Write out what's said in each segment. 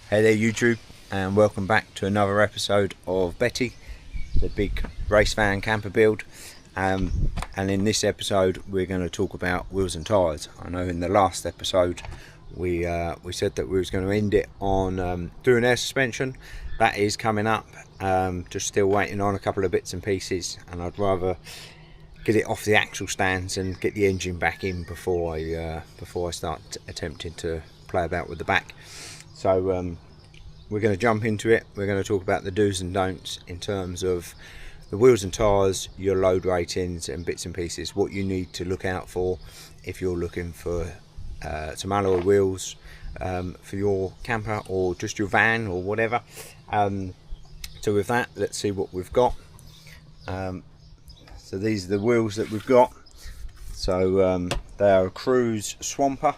Hey there YouTube, and welcome back to another episode of Betty, the big race van camper build. And in this episode we're going to talk about wheels and tyres. I know in the last episode we said that we was going to end it on doing air suspension. That is coming up, just still waiting on a couple of bits and pieces, and I'd rather get it off the axle stands and get the engine back in before I start attempting to play about with the back. So we're going to jump into it. We're going to talk about the do's and don'ts in terms of the wheels and tyres, your load ratings and bits and pieces, what you need to look out for if you're looking for some alloy wheels for your camper or just your van or whatever. So with that, let's see what we've got. So these are the wheels that we've got. So they are a Cruise Swamper,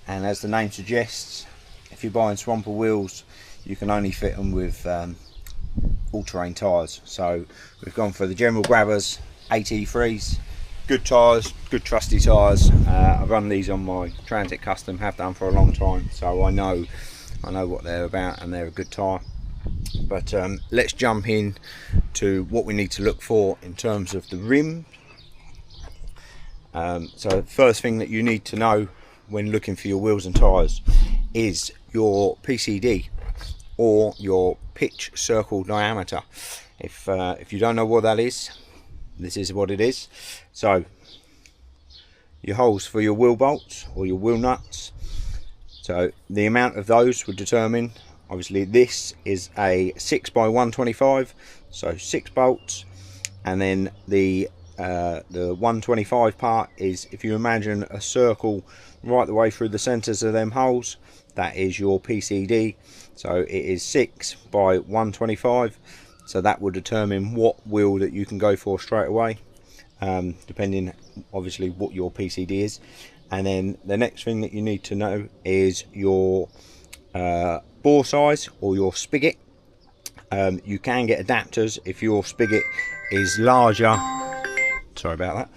and as the name suggests, if you're buying Swamper wheels, you can only fit them with all-terrain tyres. So we've gone for the General Grabbers 8E3s, good tyres, good trusty tyres. I've run these on my Transit Custom, have done for a long time, so I know what they're about, and they're a good tyre. But let's jump in to what we need to look for in terms of the rim. So first thing that you need to know when looking for your wheels and tyres is your PCD, or your pitch circle diameter. If you don't know what that is, this is what it is. So your holes for your wheel bolts or your wheel nuts, so the amount of those would determine, obviously this is a 6x125, so 6 bolts, and then the 125 part is, if you imagine a circle right the way through the centers of them holes, that is your PCD. So it is 6x125, so that will determine what wheel that you can go for straight away, depending obviously what your PCD is. And then the next thing that you need to know is your bore size or your spigot. You can get adapters if your spigot is larger. Sorry about that.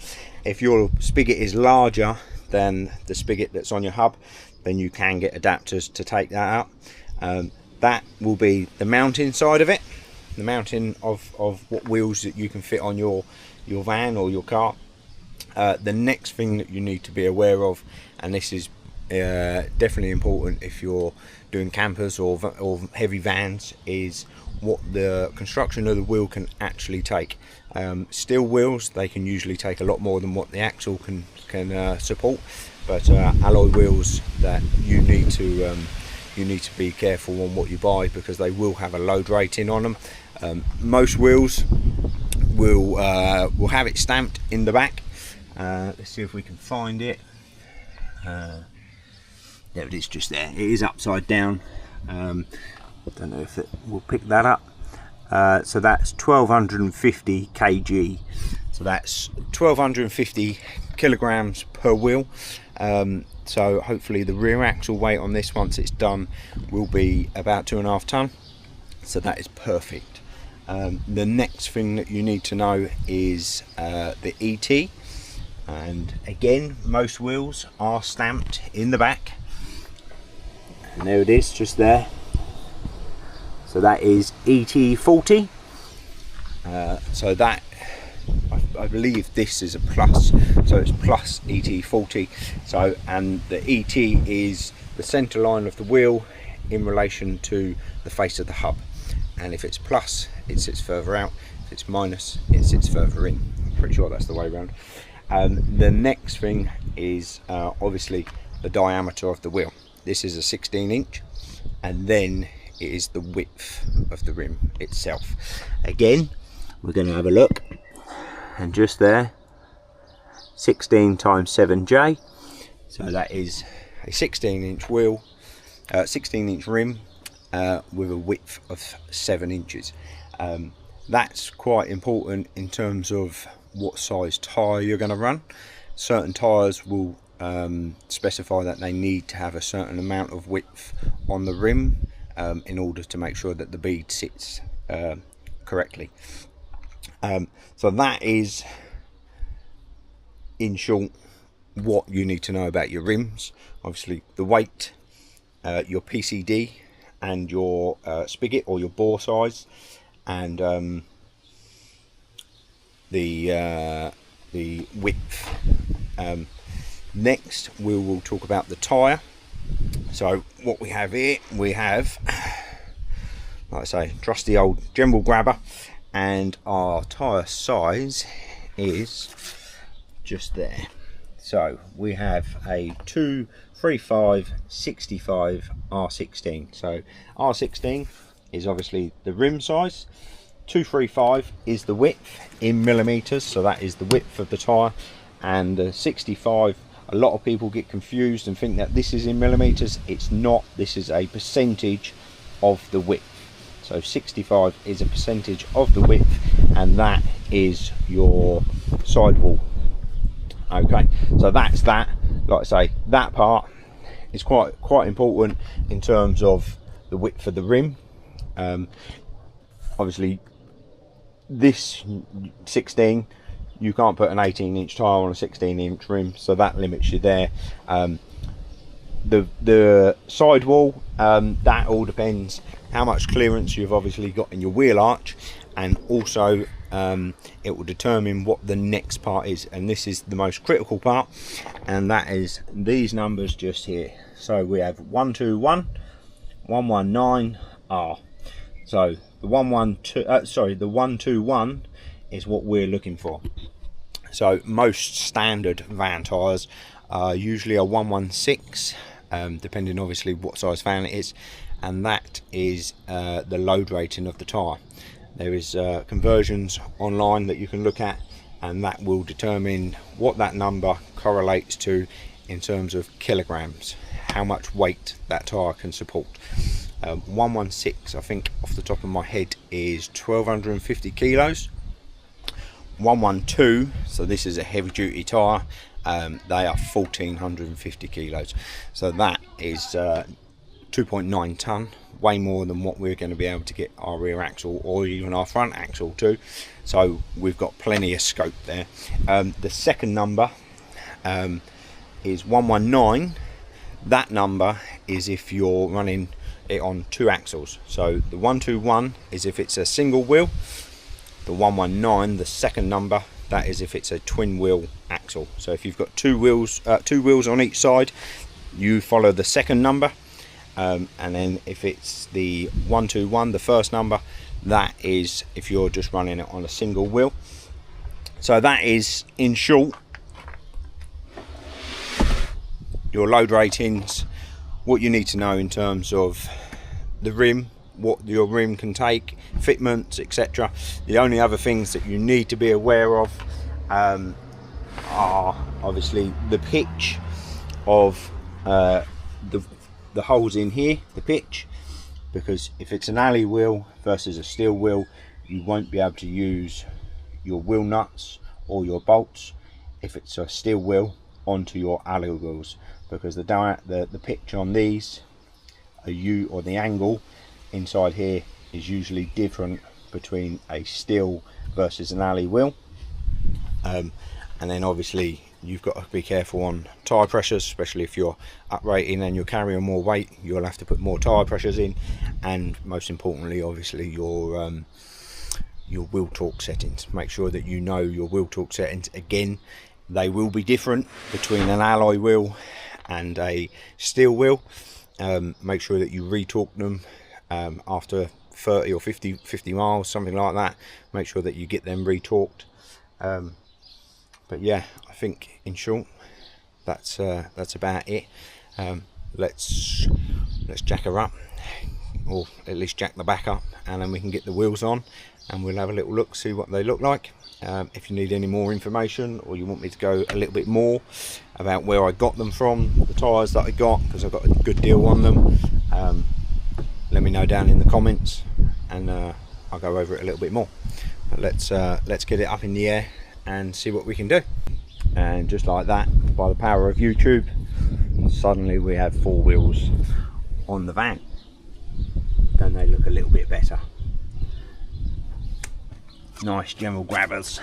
If your spigot is larger than the spigot that's on your hub, then you can get adapters to take that out. That will be the mounting side of it, the mounting of what wheels that you can fit on your van or your car. The next thing that you need to be aware of, and this is definitely important if you're doing campers or heavy vans, is what the construction of the wheel can actually take. Steel wheels, they can usually take a lot more than what the axle can support, but alloy wheels, that you need to be careful on what you buy, because they will have a load rating on them. Most wheels will have it stamped in the back. Let's see if we can find it. There it is, just there. It is upside down. I don't know if it will pick that up. So that's 1250 kg, so that's 1250 kilograms per wheel. So hopefully the rear axle weight on this, once it's done, will be about 2.5 ton, so that is perfect. The next thing that you need to know is the ET, and again, most wheels are stamped in the back, and there it is, just there. So that is ET40. So that, I believe this is a plus, so it's plus ET40. So, and the ET is the center line of the wheel in relation to the face of the hub, and if it's plus, it sits further out. If it's minus, it sits further in. I'm pretty sure that's the way around. The next thing is obviously the diameter of the wheel. This is a 16 inch, and then it is the width of the rim itself. Again, we're going to have a look, and just there, 16 times 7J, so that is a 16 inch wheel, 16 inch rim with a width of 7 inches. That's quite important in terms of what size tyre you're going to run. Certain tyres will specify that they need to have a certain amount of width on the rim in order to make sure that the bead sits correctly. So that is, in short, what you need to know about your rims. Obviously the weight, your PCD, and your spigot or your bore size, and the width. Next we will talk about the tyre. So what we have here, we have, like I say, trusty old general grabber, and our tyre size is just there. So we have a 235/65 R16. So R16 is obviously the rim size, 235 is the width in millimeters, so that is the width of the tyre, and 65, a lot of people get confused and think that this is in millimeters. It's not. This is a percentage of the width. So 65 is a percentage of the width, and that is your sidewall. Okay, so that's that. Like I say, that part is quite important in terms of the width of the rim. Obviously this 16, you can't put an 18-inch tyre on a 16-inch rim, so that limits you there. The sidewall, that all depends how much clearance you've obviously got in your wheel arch, and also it will determine what the next part is, and this is the most critical part, and that is these numbers just here. So we have 121, 119R. So the 121 is what we're looking for. So most standard van tyres are usually a 116, depending obviously what size van it is, and that is the load rating of the tyre. There is conversions online that you can look at, and that will determine what that number correlates to in terms of kilograms, how much weight that tyre can support. 116, I think off the top of my head, is 1250 kilos. 112, so this is a heavy duty tyre, they are 1450 kilos, so that is 2.9 ton, way more than what we're going to be able to get our rear axle or even our front axle to, so we've got plenty of scope there. The second number is 119. That number is if you're running it on two axles. So the 121 is if it's a single wheel. The 119, the second number, that is if it's a twin wheel axle. So if you've got two wheels on each side, you follow the second number, and then if it's the 121, the first number, that is if you're just running it on a single wheel. So that is, in short, your load ratings, what you need to know in terms of the rim, what your rim can take, fitments, etc. The only other things that you need to be aware of are obviously the pitch of the holes in here, the pitch, because if it's an alley wheel versus a steel wheel, you won't be able to use your wheel nuts or your bolts if it's a steel wheel onto your alley wheels, because the pitch on these or the angle inside here is usually different between a steel versus an alley wheel. And then obviously you've got to be careful on tyre pressures, especially if you're uprating and you're carrying more weight, you'll have to put more tyre pressures in, and most importantly obviously your wheel torque settings. Make sure that you know your wheel torque settings. Again, they will be different between an alloy wheel and a steel wheel. Make sure that you re-torque them after 30 or 50 miles, something like that. Make sure that you get them re-torqued. But yeah, I think in short that's about it. Let's jack her up, or at least jack the back up, and then we can get the wheels on and we'll have a little look, see what they look like. If you need any more information, or you want me to go a little bit more about where I got them from, the tyres that I got, because I got a good deal on them, let me know down in the comments, and I'll go over it a little bit more. But let's get it up in the air and see what we can do. And just like that, by the power of YouTube, suddenly we have four wheels on the van. Don't they look a little bit better? Nice general grabbers,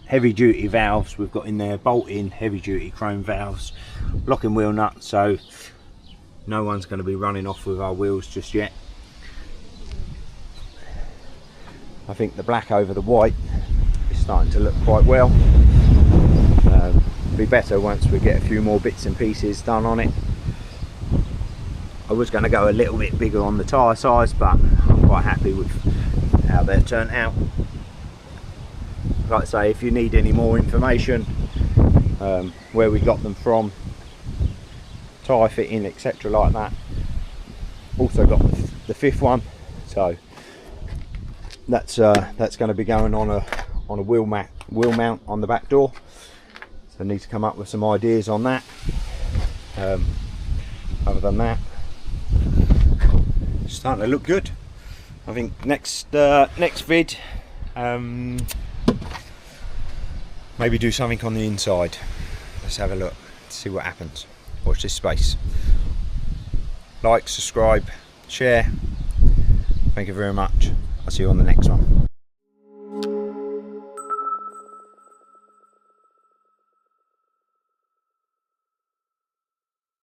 heavy duty valves we've got in there, bolt-in heavy duty chrome valves, locking wheel nuts, so no one's going to be running off with our wheels just yet. I think the black over the white is starting to look quite well. Be better once we get a few more bits and pieces done on it. I was going to go a little bit bigger on the tyre size, but I'm quite happy with how they're turned out. Like I say, if you need any more information, where we got them from, tyre fitting, etc. like that. Also got the fifth one, so that's going to be going on a wheel mount on the back door. So I need to come up with some ideas on that. Other than that, it's starting to look good. I think next vid, maybe do something on the inside. Let's have a look, see what happens. Watch this space. Like, subscribe, share. Thank you very much. I'll see you on the next one.